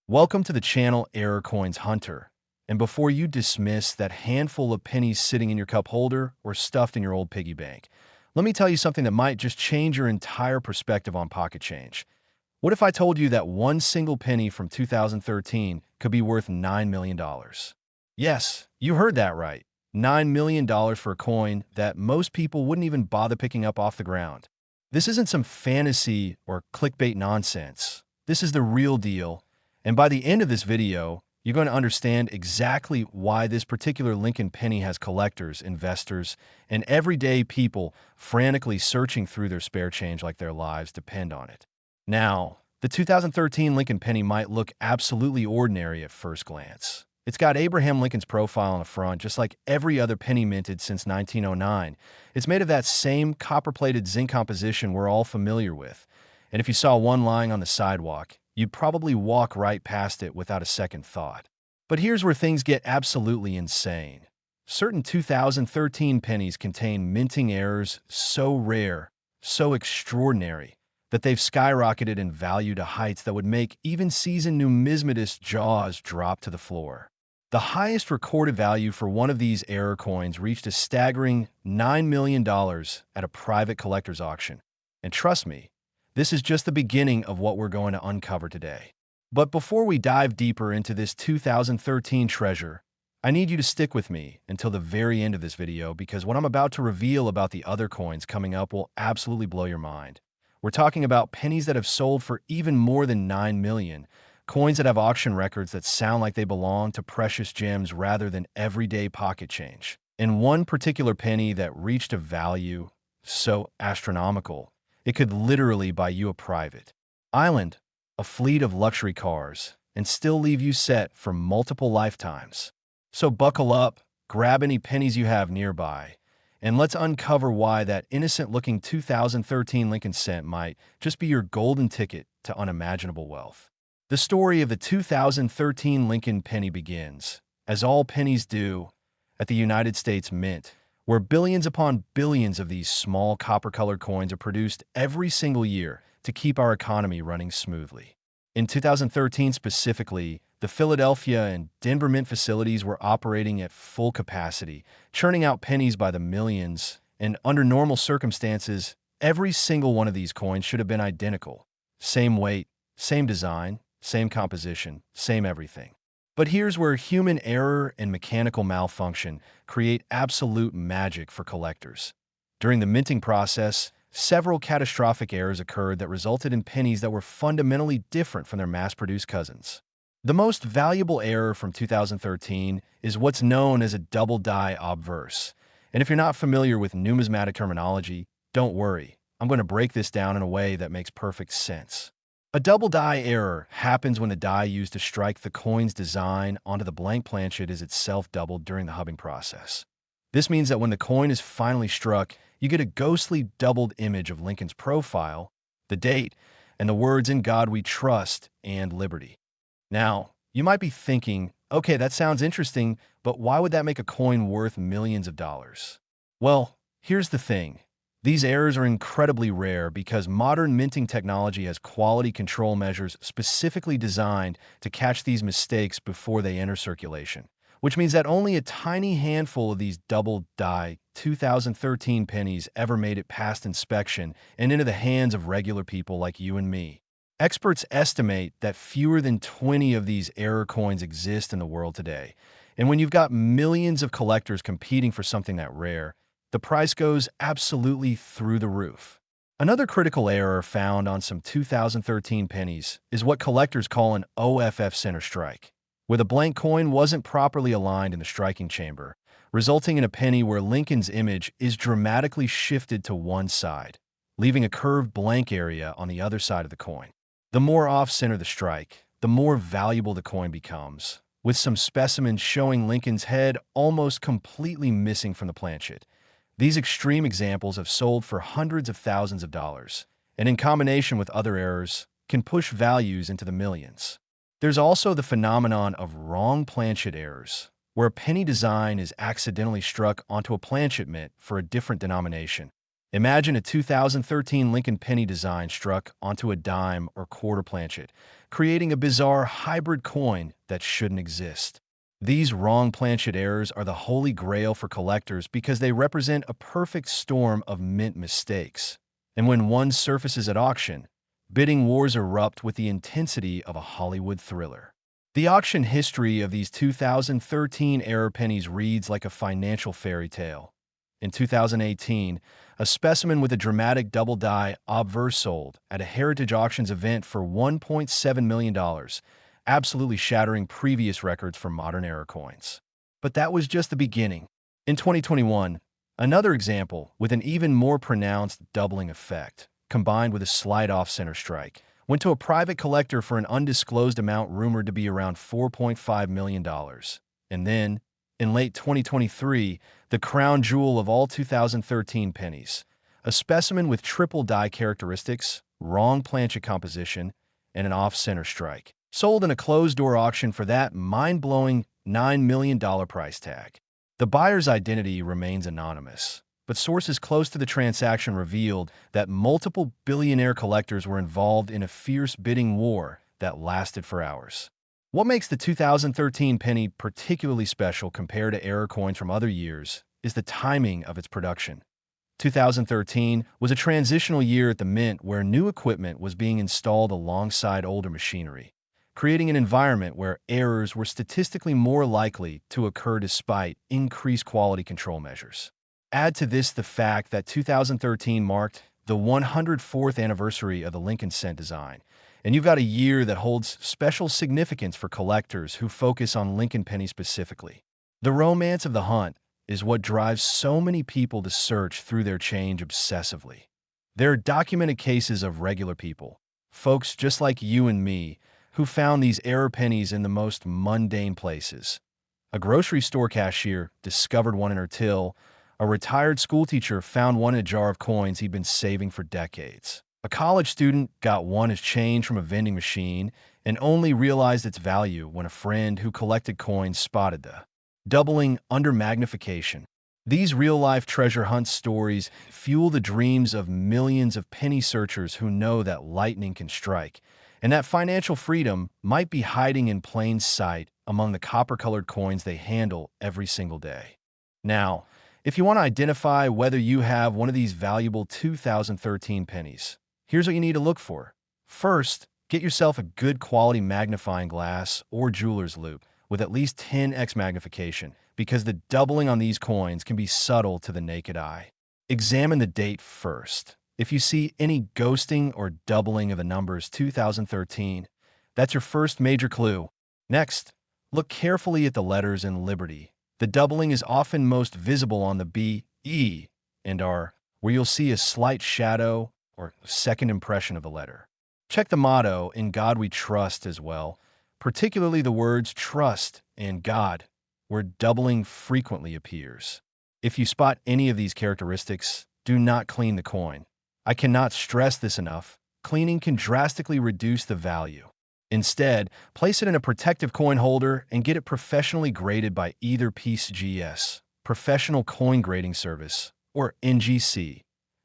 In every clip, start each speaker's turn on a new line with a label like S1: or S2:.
S1: Welcome to the channel Error Coins Hunter. And before you dismiss that handful of pennies sitting in your cup holder or stuffed in your old piggy bank, let me tell you something that might just change your entire perspective on pocket change. What if I told you that one single penny from 2013 could be worth $9 million? Yes, you heard that right. $9 million for a coin that most people wouldn't even bother picking up off the ground. This isn't some fantasy or clickbait nonsense. This is the real deal. And by the end of this video, you're going to understand exactly why this particular Lincoln penny has collectors, investors, and everyday people frantically searching through their spare change like their lives depend on it. Now, the 2013 Lincoln penny might look absolutely ordinary at first glance. It's got Abraham Lincoln's profile on the front, just like every other penny minted since 1909. It's made of that same copper-plated zinc composition we're all familiar with. And if you saw one lying on the sidewalk, you'd probably walk right past it without a second thought. But here's where things get absolutely insane. Certain 2013 pennies contain minting errors so rare, so extraordinary, that they've skyrocketed in value to heights that would make even seasoned numismatists' jaws drop to the floor. The highest recorded value for one of these error coins reached a staggering $9 million at a private collector's auction. And trust me, this is just the beginning of what we're going to uncover today. But before we dive deeper into this 2013 treasure, I need you to stick with me until the very end of this video because what I'm about to reveal about the other coins coming up will absolutely blow your mind. We're talking about pennies that have sold for even more than $9 million, coins that have auction records that sound like they belong to precious gems rather than everyday pocket change. And one particular penny that reached a value so astronomical, it could literally buy you a private island, a fleet of luxury cars, and still leave you set for multiple lifetimes. So buckle up, grab any pennies you have nearby, and let's uncover why that innocent-looking 2013 Lincoln cent might just be your golden ticket to unimaginable wealth. The story of the 2013 Lincoln penny begins, as all pennies do, at the United States Mint, where billions upon billions of these small copper-colored coins are produced every single year to keep our economy running smoothly. In 2013 specifically, the Philadelphia and Denver Mint facilities were operating at full capacity, churning out pennies by the millions, and under normal circumstances, every single one of these coins should have been identical. Same weight, same design, same composition, same everything. But here's where human error and mechanical malfunction create absolute magic for collectors. During the minting process, several catastrophic errors occurred that resulted in pennies that were fundamentally different from their mass-produced cousins. The most valuable error from 2013 is what's known as a double die obverse. And if you're not familiar with numismatic terminology, don't worry. I'm going to break this down in a way that makes perfect sense. A double die error happens when the die used to strike the coin's design onto the blank planchet is itself doubled during the hubbing process. This means that when the coin is finally struck, you get a ghostly doubled image of Lincoln's profile, the date, and the words "In God We Trust" and "Liberty." Now, you might be thinking, okay, that sounds interesting, but why would that make a coin worth millions of dollars? Well, here's the thing. These errors are incredibly rare because modern minting technology has quality control measures specifically designed to catch these mistakes before they enter circulation, which means that only a tiny handful of these double die 2013 pennies ever made it past inspection and into the hands of regular people like you and me. Experts estimate that fewer than 20 of these error coins exist in the world today, and when you've got millions of collectors competing for something that rare, the price goes absolutely through the roof. Another critical error found on some 2013 pennies is what collectors call an OFF center strike, where the blank coin wasn't properly aligned in the striking chamber, resulting in a penny where Lincoln's image is dramatically shifted to one side, leaving a curved blank area on the other side of the coin. The more off-center the strike, the more valuable the coin becomes, with some specimens showing Lincoln's head almost completely missing from the planchet. These extreme examples have sold for hundreds of thousands of dollars, and in combination with other errors, can push values into the millions. There's also the phenomenon of wrong planchet errors, where a penny design is accidentally struck onto a planchet mint for a different denomination. Imagine a 2013 Lincoln penny design struck onto a dime or quarter planchet, creating a bizarre hybrid coin that shouldn't exist. These wrong planchet errors are the holy grail for collectors because they represent a perfect storm of mint mistakes. And when one surfaces at auction, bidding wars erupt with the intensity of a Hollywood thriller. The auction history of these 2013 error pennies reads like a financial fairy tale. In 2018, a specimen with a dramatic double-die obverse sold at a Heritage Auctions event for $1.7 million, absolutely shattering previous records for modern error coins. But that was just the beginning. In 2021, another example with an even more pronounced doubling effect, combined with a slight off-center strike, went to a private collector for an undisclosed amount rumored to be around $4.5 million. And then, in late 2023, the crown jewel of all 2013 pennies, a specimen with triple die characteristics, wrong planchet composition, and an off-center strike, sold in a closed-door auction for that mind-blowing $9 million price tag. The buyer's identity remains anonymous, but sources close to the transaction revealed that multiple billionaire collectors were involved in a fierce bidding war that lasted for hours. What makes the 2013 penny particularly special compared to error coins from other years is the timing of its production. 2013 was a transitional year at the Mint where new equipment was being installed alongside older machinery, creating an environment where errors were statistically more likely to occur despite increased quality control measures. Add to this the fact that 2013 marked the 104th anniversary of the Lincoln cent design, and you've got a year that holds special significance for collectors who focus on Lincoln pennies specifically. The romance of the hunt is what drives so many people to search through their change obsessively. There are documented cases of regular people, folks just like you and me, who found these error pennies in the most mundane places. A grocery store cashier discovered one in her till. A retired schoolteacher found one in a jar of coins he'd been saving for decades. A college student got one as change from a vending machine and only realized its value when a friend who collected coins spotted the doubling under magnification. These real-life treasure hunt stories fuel the dreams of millions of penny searchers who know that lightning can strike, and that financial freedom might be hiding in plain sight among the copper-colored coins they handle every single day. Now, if you want to identify whether you have one of these valuable 2013 pennies, here's what you need to look for. First, get yourself a good quality magnifying glass or jeweler's loupe with at least 10x magnification, because the doubling on these coins can be subtle to the naked eye. Examine the date first. If you see any ghosting or doubling of the numbers 2013, that's your first major clue. Next, look carefully at the letters in Liberty. The doubling is often most visible on the B, E, and R, where you'll see a slight shadow or second impression of the letter. Check the motto, "In God We Trust," as well, particularly the words trust and God, where doubling frequently appears. If you spot any of these characteristics, do not clean the coin. I cannot stress this enough. Cleaning can drastically reduce the value. Instead, place it in a protective coin holder and get it professionally graded by either PCGS, Professional Coin Grading Service, or NGC,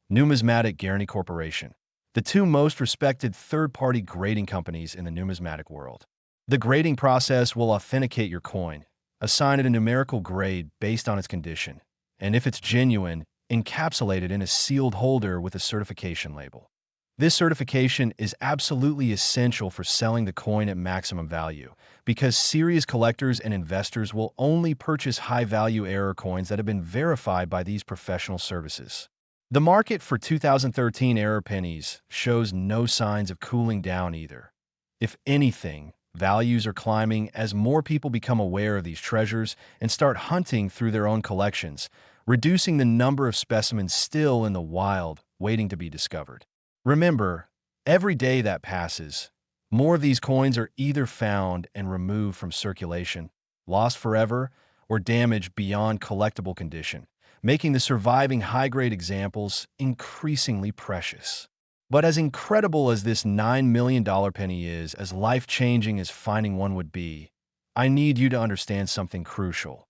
S1: Numismatic Guarantee Corporation, the two most respected third-party grading companies in the numismatic world. The grading process will authenticate your coin, assign it a numerical grade based on its condition, and if it's genuine, encapsulate it in a sealed holder with a certification label. This certification is absolutely essential for selling the coin at maximum value, because serious collectors and investors will only purchase high-value error coins that have been verified by these professional services. The market for 2013 error pennies shows no signs of cooling down either. If anything, values are climbing as more people become aware of these treasures and start hunting through their own collections, reducing the number of specimens still in the wild waiting to be discovered. Remember, every day that passes, more of these coins are either found and removed from circulation, lost forever, or damaged beyond collectible condition, making the surviving high-grade examples increasingly precious. But as incredible as this $9 million penny is, as life-changing as finding one would be, I need you to understand something crucial.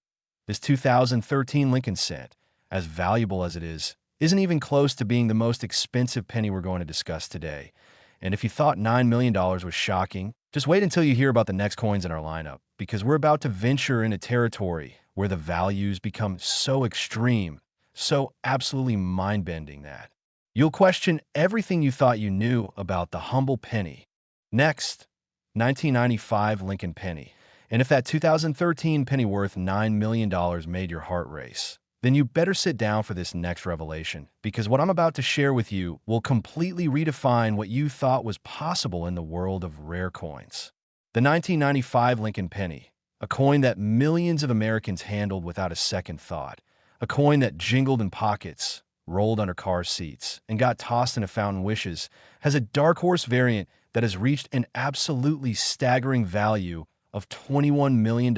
S1: This 2013 Lincoln cent, as valuable as it is isn't even close to being the most expensive penny we're going to discuss today. And if you thought $9 million was shocking, just wait until you hear about the next coins in our lineup, because we're about to venture into territory where the values become so extreme, so absolutely mind-bending that you'll question everything you thought you knew about the humble penny. Next, 1995 Lincoln Penny. And if that 2013 penny worth $9 million made your heart race, then you better sit down for this next revelation, because what I'm about to share with you will completely redefine what you thought was possible in the world of rare coins. The 1995 Lincoln Penny, a coin that millions of Americans handled without a second thought, a coin that jingled in pockets, rolled under car seats, and got tossed into fountain wishes, has a dark horse variant that has reached an absolutely staggering value of $21 million.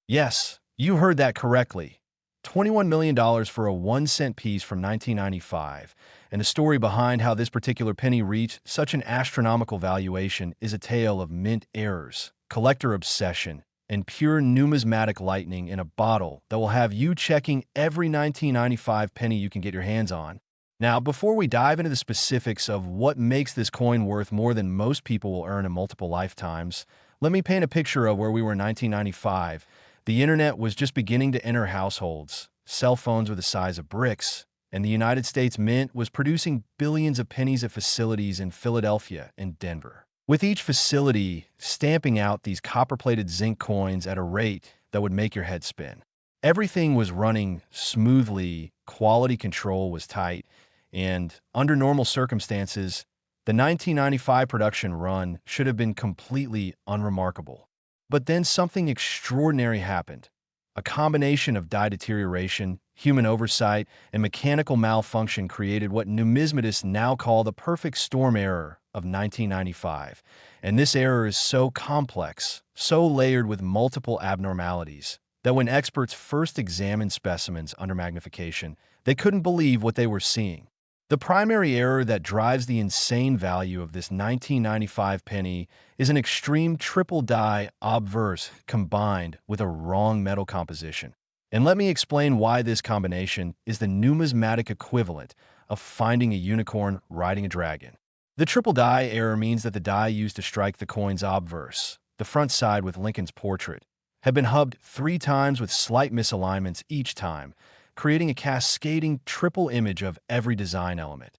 S1: Yes, you heard that correctly. $21 million for a 1-cent piece from 1995, and the story behind how this particular penny reached such an astronomical valuation is a tale of mint errors, collector obsession, and pure numismatic lightning in a bottle that will have you checking every 1995 penny you can get your hands on. Now, before we dive into the specifics of what makes this coin worth more than most people will earn in multiple lifetimes, let me paint a picture of where we were in 1995. The internet was just beginning to enter households, cell phones were the size of bricks, and the United States Mint was producing billions of pennies at facilities in Philadelphia and Denver, with each facility stamping out these copper-plated zinc coins at a rate that would make your head spin. Everything was running smoothly, quality control was tight, and under normal circumstances, the 1995 production run should have been completely unremarkable. But then something extraordinary happened. A combination of die deterioration, human oversight, and mechanical malfunction created what numismatists now call the perfect storm error of 1995. And this error is so complex, so layered with multiple abnormalities, that when experts first examined specimens under magnification, they couldn't believe what they were seeing. The primary error that drives the insane value of this 1995 penny is an extreme triple die obverse combined with a wrong metal composition. And let me explain why this combination is the numismatic equivalent of finding a unicorn riding a dragon. The triple die error means that the die used to strike the coin's obverse, the front side with Lincoln's portrait, had been hubbed 3 times with slight misalignments each time, creating a cascading triple image of every design element.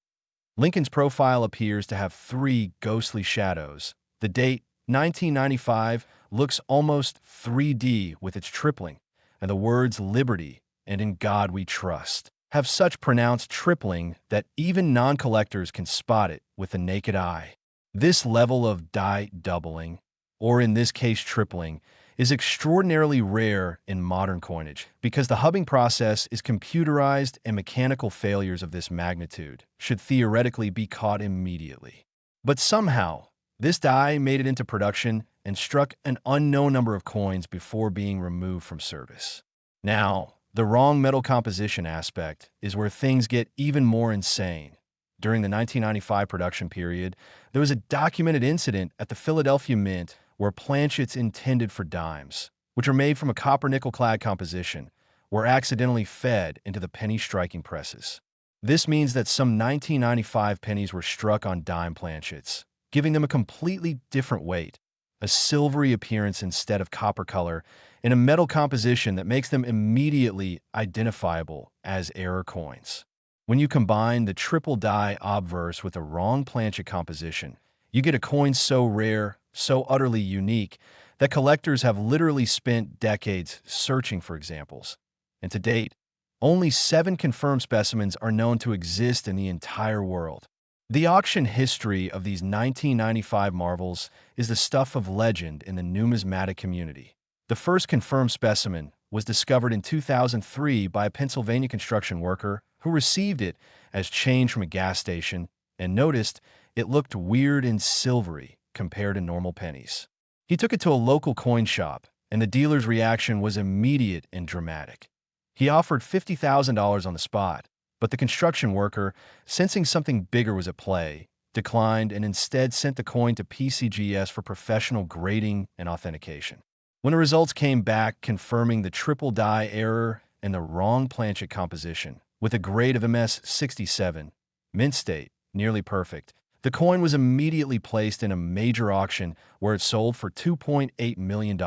S1: Lincoln's profile appears to have 3 ghostly shadows. The date, 1995, looks almost 3D with its tripling, and the words "Liberty" and "In God We Trust" have such pronounced tripling that even non-collectors can spot it with the naked eye. This level of die doubling, or in this case tripling, is extraordinarily rare in modern coinage because the hubbing process is computerized and mechanical failures of this magnitude should theoretically be caught immediately. But somehow, this die made it into production and struck an unknown number of coins before being removed from service. Now, the wrong metal composition aspect is where things get even more insane. During the 1995 production period, there was a documented incident at the Philadelphia Mint where planchets intended for dimes, which are made from a copper-nickel-clad composition, were accidentally fed into the penny striking presses. This means that some 1995 pennies were struck on dime planchets, giving them a completely different weight, a silvery appearance instead of copper color, and a metal composition that makes them immediately identifiable as error coins. When you combine the triple die obverse with a wrong planchet composition, you get a coin so rare, so utterly unique, that collectors have literally spent decades searching for examples. And to date, only 7 confirmed specimens are known to exist in the entire world. The auction history of these 1995 marvels is the stuff of legend in the numismatic community. The first confirmed specimen was discovered in 2003 by a Pennsylvania construction worker who received it as change from a gas station and noticed it looked weird and silvery compared to normal pennies. He took it to a local coin shop, and the dealer's reaction was immediate and dramatic. He offered $50,000 on the spot, but the construction worker, sensing something bigger was at play, declined and instead sent the coin to PCGS for professional grading and authentication. When the results came back confirming the triple die error and the wrong planchet composition, with a grade of MS-67, mint state, nearly perfect. The coin was immediately placed in a major auction where it sold for $2.8 million,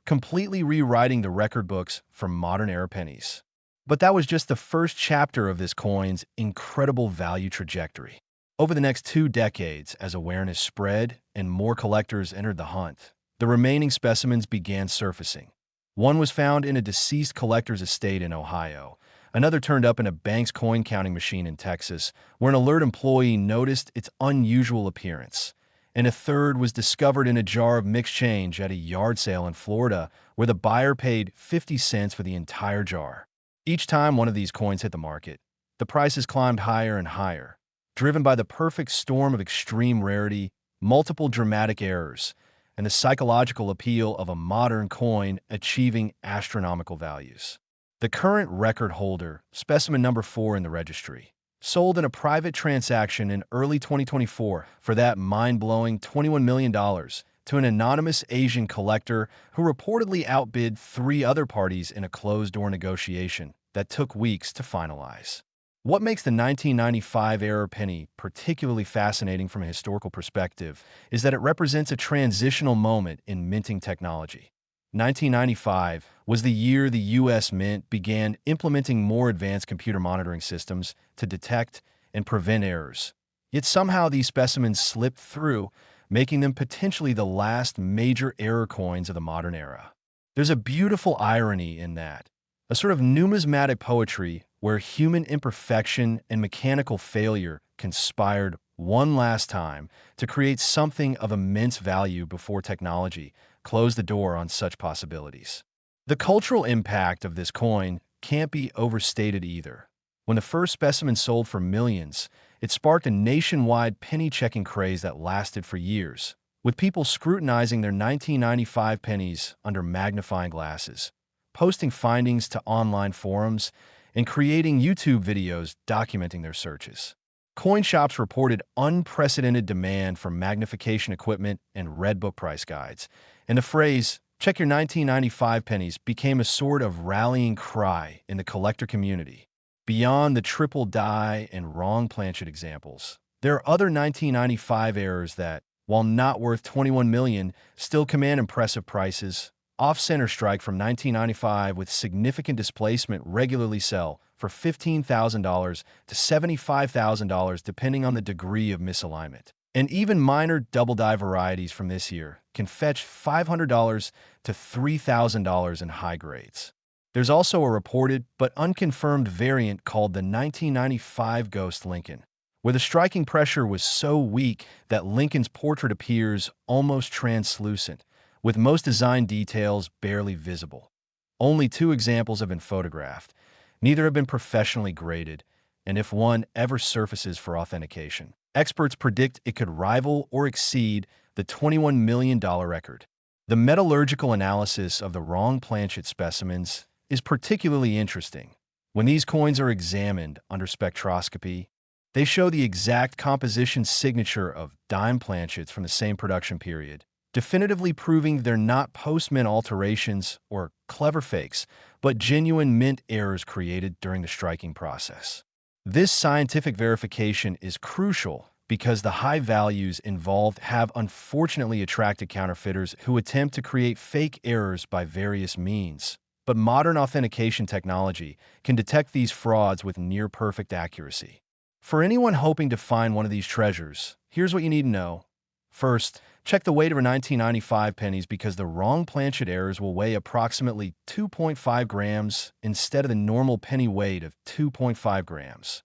S1: completely rewriting the record books for modern-era pennies. But that was just the first chapter of this coin's incredible value trajectory. Over the next 2 decades, as awareness spread and more collectors entered the hunt, the remaining specimens began surfacing. One was found in a deceased collector's estate in Ohio. Another turned up in a bank's coin-counting machine in Texas, where an alert employee noticed its unusual appearance. And a third was discovered in a jar of mixed change at a yard sale in Florida, where the buyer paid 50 cents for the entire jar. Each time one of these coins hit the market, the prices climbed higher and higher, driven by the perfect storm of extreme rarity, multiple dramatic errors, and the psychological appeal of a modern coin achieving astronomical values. The current record holder, specimen number 4 in the registry, sold in a private transaction in early 2024 for that mind-blowing $21 million to an anonymous Asian collector who reportedly outbid 3 other parties in a closed-door negotiation that took weeks to finalize. What makes the 1995-era penny particularly fascinating from a historical perspective is that it represents a transitional moment in minting technology. 1995 was the year the U.S. Mint began implementing more advanced computer monitoring systems to detect and prevent errors. Yet somehow these specimens slipped through, making them potentially the last major error coins of the modern era. There's a beautiful irony in that, a sort of numismatic poetry where human imperfection and mechanical failure conspired one last time to create something of immense value before technology closed the door on such possibilities. The cultural impact of this coin can't be overstated either. When the first specimen sold for millions, it sparked a nationwide penny-checking craze that lasted for years, with people scrutinizing their 1995 pennies under magnifying glasses, posting findings to online forums, and creating YouTube videos documenting their searches. Coin shops reported unprecedented demand for magnification equipment and red book price guides, and the phrase, "check your 1995 pennies," became a sort of rallying cry in the collector community. Beyond the triple die and wrong planchet examples, there are other 1995 errors that, while not worth $21 million, still command impressive prices. Off-center strike from 1995 with significant displacement regularly sell for $15,000 to $75,000 depending on the degree of misalignment. And even minor double-die varieties from this year can fetch $500 to $3,000 in high grades. There's also a reported but unconfirmed variant called the 1995 Ghost Lincoln, where the striking pressure was so weak that Lincoln's portrait appears almost translucent, with most design details barely visible. Only 2 examples have been photographed. Neither have been professionally graded, and if one ever surfaces for authentication, experts predict it could rival or exceed the $21 million record. The metallurgical analysis of the wrong planchet specimens is particularly interesting. When these coins are examined under spectroscopy, they show the exact composition signature of dime planchets from the same production period, definitively proving they're not post-mint alterations or clever fakes, but genuine mint errors created during the striking process. This scientific verification is crucial because the high values involved have unfortunately attracted counterfeiters who attempt to create fake errors by various means. But modern authentication technology can detect these frauds with near-perfect accuracy. For anyone hoping to find one of these treasures, here's what you need to know. First, check the weight of your 1995 pennies because the wrong planchet errors will weigh approximately 2.5 grams instead of the normal penny weight of 2.5 grams.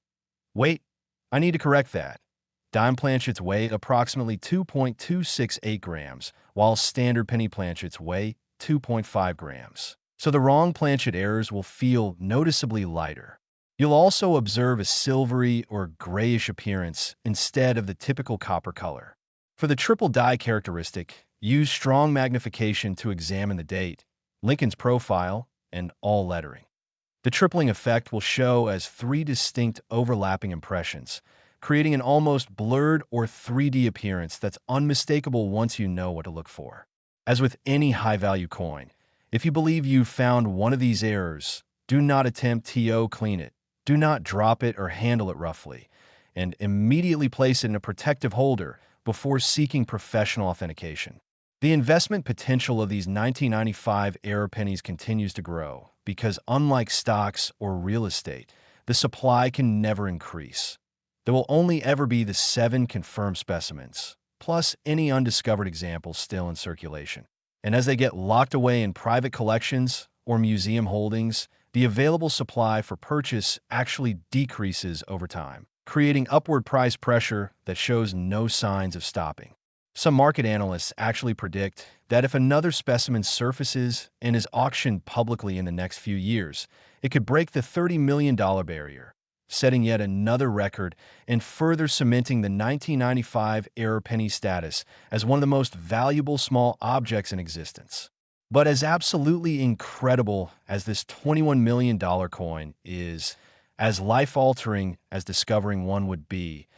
S1: Wait, I need to correct that. Dime planchets weigh approximately 2.268 grams, while standard penny planchets weigh 2.5 grams. So the wrong planchet errors will feel noticeably lighter. You'll also observe a silvery or grayish appearance instead of the typical copper color. For the triple die characteristic, use strong magnification to examine the date, Lincoln's profile, and all lettering. The tripling effect will show as 3 distinct overlapping impressions, creating an almost blurred or 3D appearance that's unmistakable once you know what to look for. As with any high-value coin, if you believe you've found one of these errors, do not attempt to clean it. Do not drop it or handle it roughly, and immediately place it in a protective holder before seeking professional authentication. The investment potential of these 1995 era pennies continues to grow because, unlike stocks or real estate, the supply can never increase. There will only ever be the 7 confirmed specimens, plus any undiscovered examples still in circulation. And as they get locked away in private collections or museum holdings, the available supply for purchase actually decreases over time, creating upward price pressure that shows no signs of stopping. Some market analysts actually predict that if another specimen surfaces and is auctioned publicly in the next few years, it could break the $30 million barrier, setting yet another record and further cementing the 1995 era penny status as one of the most valuable small objects in existence. But as absolutely incredible as this $21 million coin is, as life-altering as discovering one would be,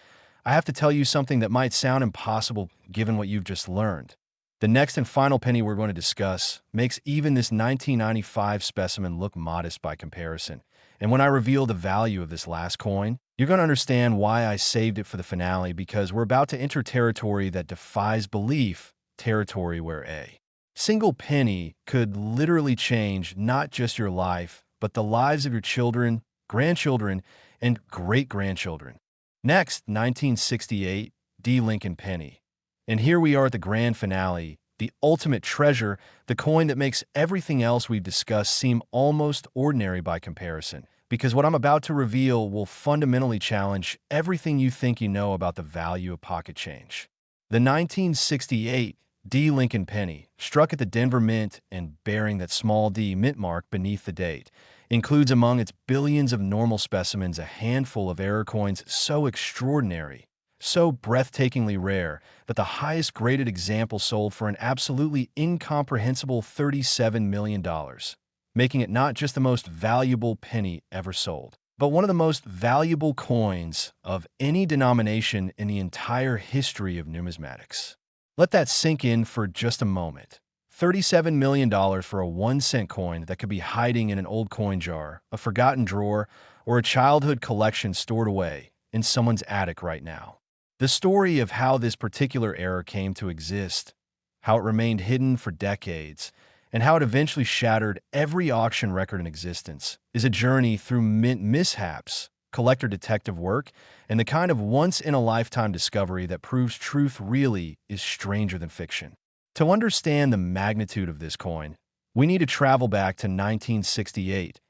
S1: I have to tell you something that might sound impossible given what you've just learned. The next and final penny we're going to discuss makes even this 1995 specimen look modest by comparison. And when I reveal the value of this last coin, you're going to understand why I saved it for the finale, because we're about to enter territory that defies belief, territory where a single penny could literally change not just your life, but the lives of your children, grandchildren, and great-grandchildren. Next, 1968 D. Lincoln Penny. And here we are at the grand finale, the ultimate treasure, the coin that makes everything else we've discussed seem almost ordinary by comparison, because what I'm about to reveal will fundamentally challenge everything you think you know about the value of pocket change. The 1968 D. Lincoln Penny, struck at the Denver Mint and bearing that small d mint mark beneath the date, includes among its billions of normal specimens a handful of error coins so extraordinary, so breathtakingly rare, that the highest graded example sold for an absolutely incomprehensible $37 million, making it not just the most valuable penny ever sold, but one of the most valuable coins of any denomination in the entire history of numismatics. Let that sink in for just a moment. $37 million for a 1-cent coin that could be hiding in an old coin jar, a forgotten drawer, or a childhood collection stored away in someone's attic right now. The story of how this particular error came to exist, how it remained hidden for decades, and how it eventually shattered every auction record in existence is a journey through mint mishaps, collector detective work, and the kind of once-in-a-lifetime discovery that proves truth really is stranger than fiction. To understand the magnitude of this coin, we need to travel back to 1968,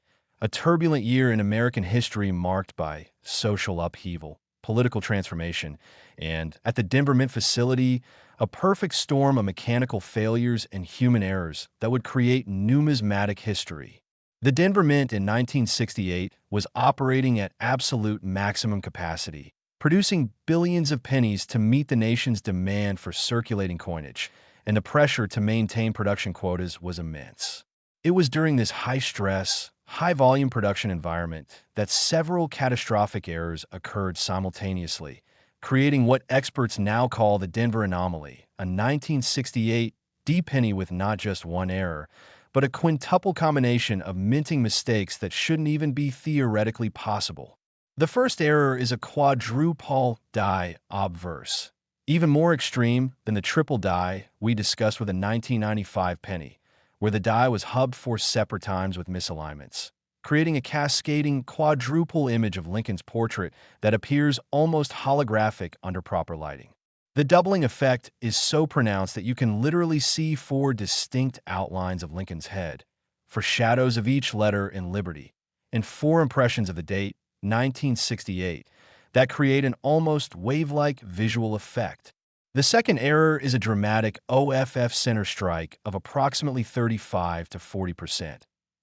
S1: a turbulent year in American history marked by social upheaval, political transformation, and, at the Denver Mint facility, a perfect storm of mechanical failures and human errors that would create numismatic history. The Denver Mint in 1968 was operating at absolute maximum capacity, producing billions of pennies to meet the nation's demand for circulating coinage, and the pressure to maintain production quotas was immense. It was during this high-stress, high-volume production environment that several catastrophic errors occurred simultaneously, creating what experts now call the Denver anomaly, a 1968 D penny with not just one error, but a quintuple combination of minting mistakes that shouldn't even be theoretically possible. The first error is a quadruple die obverse, even more extreme than the triple die we discussed with a 1995 penny, where the die was hubbed 4 separate times with misalignments, creating a cascading quadruple image of Lincoln's portrait that appears almost holographic under proper lighting. The doubling effect is so pronounced that you can literally see 4 distinct outlines of Lincoln's head, 4 shadows of each letter in Liberty, and 4 impressions of the date, 1968, that create an almost wave-like visual effect. The second error is a dramatic OFF center strike of approximately 35 to 40%,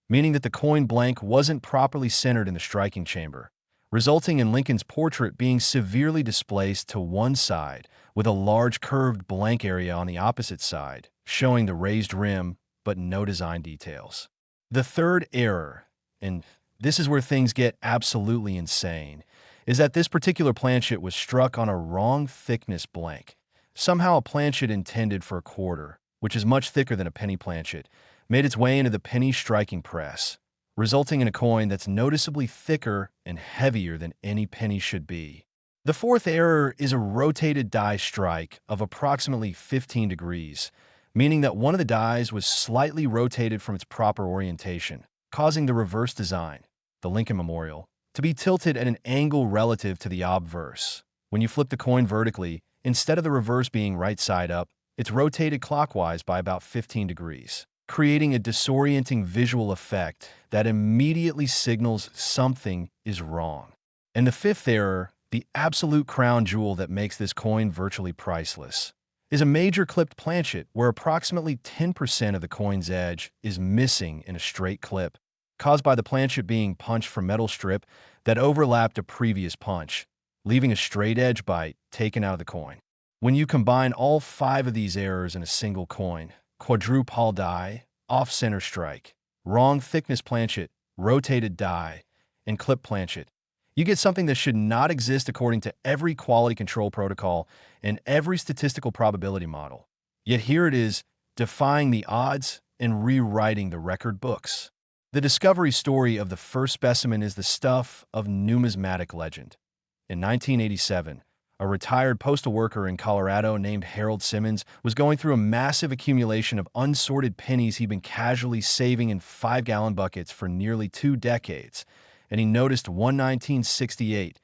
S1: meaning that the coin blank wasn't properly centered in the striking chamber, resulting in Lincoln's portrait being severely displaced to one side with a large curved blank area on the opposite side, showing the raised rim but no design details. The third error, and this is where things get absolutely insane, is that this particular planchet was struck on a wrong thickness blank. Somehow a planchet intended for a quarter, which is much thicker than a penny planchet, made its way into the penny striking press, resulting in a coin that's noticeably thicker and heavier than any penny should be. The fourth error is a rotated die strike of approximately 15 degrees, meaning that one of the dies was slightly rotated from its proper orientation, causing the reverse design, the Lincoln Memorial, to be tilted at an angle relative to the obverse. When you flip the coin vertically, instead of the reverse being right side up, it's rotated clockwise by about 15 degrees, creating a disorienting visual effect that immediately signals something is wrong. And the fifth error, the absolute crown jewel that makes this coin virtually priceless, is a major clipped planchet where approximately 10% of the coin's edge is missing in a straight clip, caused by the planchet being punched from metal strip that overlapped a previous punch, leaving a straight edge bite taken out of the coin. When you combine all 5 of these errors in a single coin, quadruple die, off-center strike, wrong thickness planchet, rotated die, and clip planchet, you get something that should not exist according to every quality control protocol and every statistical probability model. Yet here it is, defying the odds and rewriting the record books. The discovery story of the first specimen is the stuff of numismatic legend. In 1987, a retired postal worker in Colorado named Harold Simmons was going through a massive accumulation of unsorted pennies he'd been casually saving in 5-gallon buckets for nearly 2 decades, and he noticed one 1968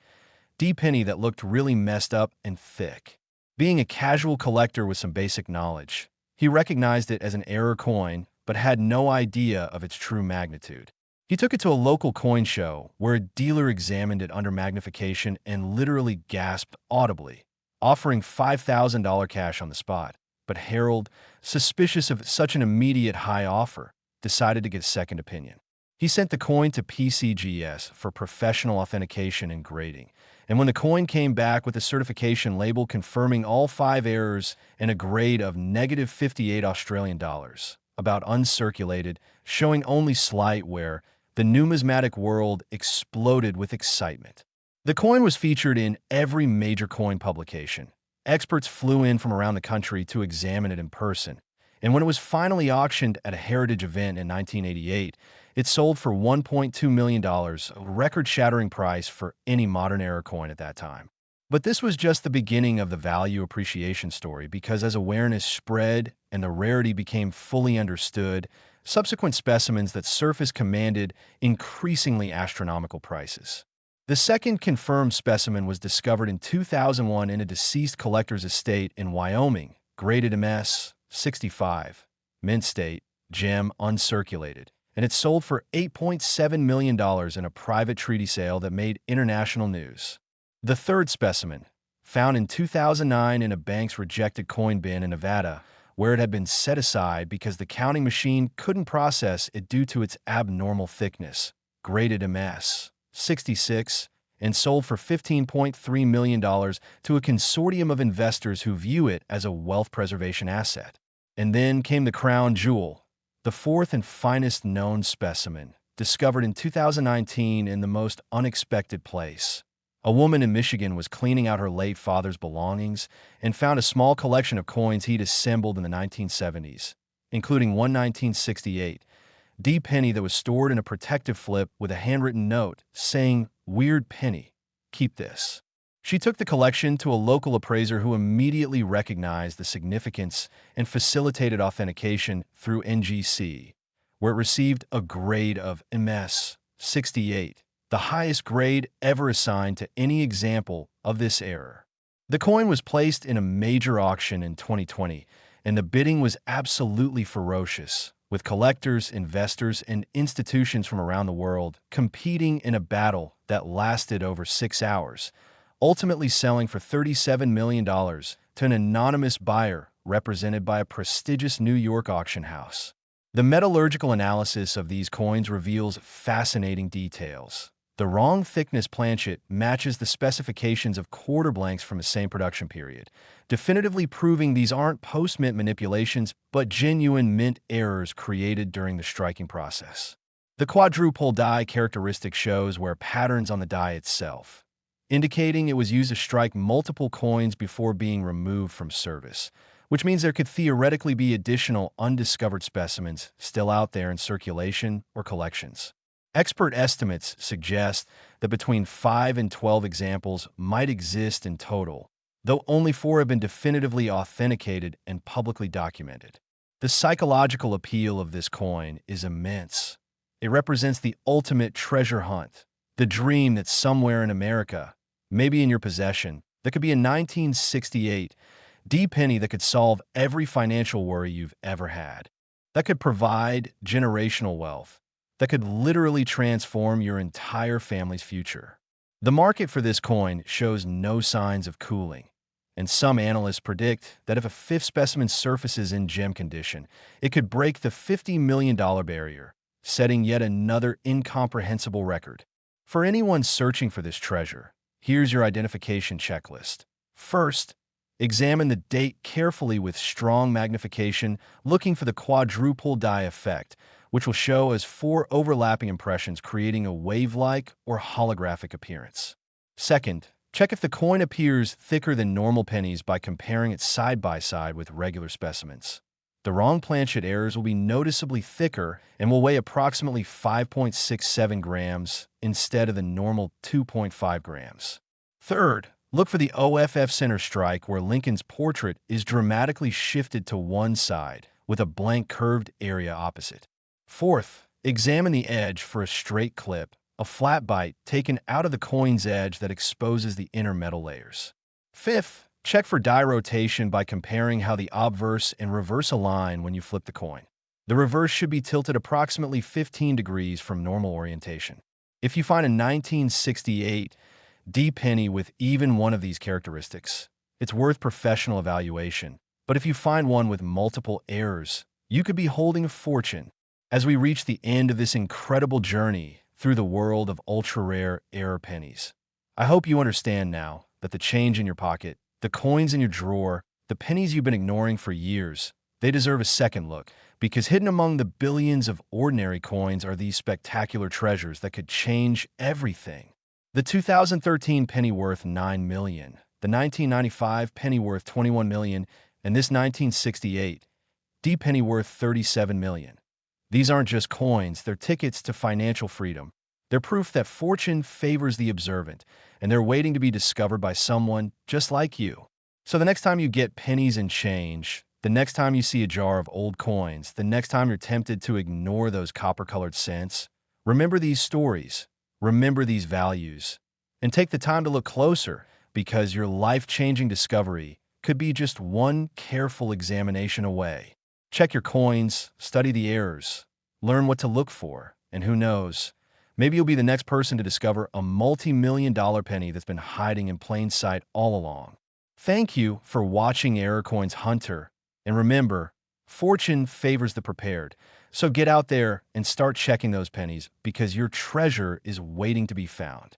S1: D penny that looked really messed up and thick. Being a casual collector with some basic knowledge, he recognized it as an error coin but had no idea of its true magnitude. He took it to a local coin show where a dealer examined it under magnification and literally gasped audibly, offering $5,000 cash on the spot. But Harold, suspicious of such an immediate high offer, decided to get a second opinion. He sent the coin to PCGS for professional authentication and grading, and when the coin came back with a certification label confirming all 5 errors and a grade of -58 Australian dollars, about uncirculated, showing only slight wear, the numismatic world exploded with excitement. The coin was featured in every major coin publication. Experts flew in from around the country to examine it in person, and when it was finally auctioned at a heritage event in 1988, it sold for $1.2 million, a record-shattering price for any modern era coin at that time. But this was just the beginning of the value appreciation story, because as awareness spread and the rarity became fully understood, subsequent specimens that surfaced commanded increasingly astronomical prices. The second confirmed specimen was discovered in 2001 in a deceased collector's estate in Wyoming, graded MS 65, mint state, gem uncirculated, and it sold for $8.7 million in a private treaty sale that made international news. The third specimen, found in 2009 in a bank's rejected coin bin in Nevada, where it had been set aside because the counting machine couldn't process it due to its abnormal thickness, graded MS 66, and sold for $15.3 million to a consortium of investors who view it as a wealth preservation asset. And then came the crown jewel, the fourth and finest known specimen, discovered in 2019 in the most unexpected place. A woman in Michigan was cleaning out her late father's belongings and found a small collection of coins he'd assembled in the 1970s, including one 1968 D penny that was stored in a protective flip with a handwritten note saying, "Weird penny, keep this." She took the collection to a local appraiser who immediately recognized the significance and facilitated authentication through NGC, where it received a grade of MS 68, the highest grade ever assigned to any example of this error. The coin was placed in a major auction in 2020, and the bidding was absolutely ferocious, with collectors, investors, and institutions from around the world competing in a battle that lasted over 6 hours, ultimately selling for $37 million to an anonymous buyer represented by a prestigious New York auction house. The metallurgical analysis of these coins reveals fascinating details. The wrong thickness planchet matches the specifications of quarter blanks from the same production period, definitively proving these aren't post-mint manipulations but genuine mint errors created during the striking process. The quadruple die characteristic shows where patterns on the die itself, indicating it was used to strike multiple coins before being removed from service, which means there could theoretically be additional undiscovered specimens still out there in circulation or collections. Expert estimates suggest that between 5 and 12 examples might exist in total, though only 4 have been definitively authenticated and publicly documented. The psychological appeal of this coin is immense. It represents the ultimate treasure hunt, the dream that somewhere in America, maybe in your possession, there could be a 1968 D penny that could solve every financial worry you've ever had, that could provide generational wealth, that could literally transform your entire family's future. The market for this coin shows no signs of cooling, and some analysts predict that if a fifth specimen surfaces in gem condition, it could break the $50 million barrier, setting yet another incomprehensible record. For anyone searching for this treasure, here's your identification checklist. First, examine the date carefully with strong magnification, looking for the quadruple die effect, which will show as 4 overlapping impressions creating a wave-like or holographic appearance. Second, check if the coin appears thicker than normal pennies by comparing it side by side with regular specimens. The wrong planchet errors will be noticeably thicker and will weigh approximately 5.67 grams instead of the normal 2.5 grams. Third, look for the OFF center strike where Lincoln's portrait is dramatically shifted to one side with a blank curved area opposite. Fourth, examine the edge for a straight clip, a flat bite taken out of the coin's edge that exposes the inner metal layers. Fifth, check for die rotation by comparing how the obverse and reverse align when you flip the coin. The reverse should be tilted approximately 15 degrees from normal orientation. If you find a 1968 D penny with even one of these characteristics, it's worth professional evaluation. But if you find one with multiple errors, you could be holding a fortune. As we reach the end of this incredible journey through the world of ultra-rare error pennies, I hope you understand now that the change in your pocket, the coins in your drawer, the pennies you've been ignoring for years, they deserve a second look, because hidden among the billions of ordinary coins are these spectacular treasures that could change everything. The 2013 penny worth $9 million, the 1995 penny worth $21 million, and this 1968 D penny worth $37 million. These aren't just coins, they're tickets to financial freedom. They're proof that fortune favors the observant, and they're waiting to be discovered by someone just like you. So the next time you get pennies and change, the next time you see a jar of old coins, the next time you're tempted to ignore those copper-colored cents, remember these stories. Remember these values, and take the time to look closer, because your life-changing discovery could be just one careful examination away. Check your coins, study the errors, learn what to look for, and who knows, maybe you'll be the next person to discover a multi-million-dollar penny that's been hiding in plain sight all along. Thank you for watching Error Coins Hunter, and remember, fortune favors the prepared. So get out there and start checking those pennies because your treasure is waiting to be found.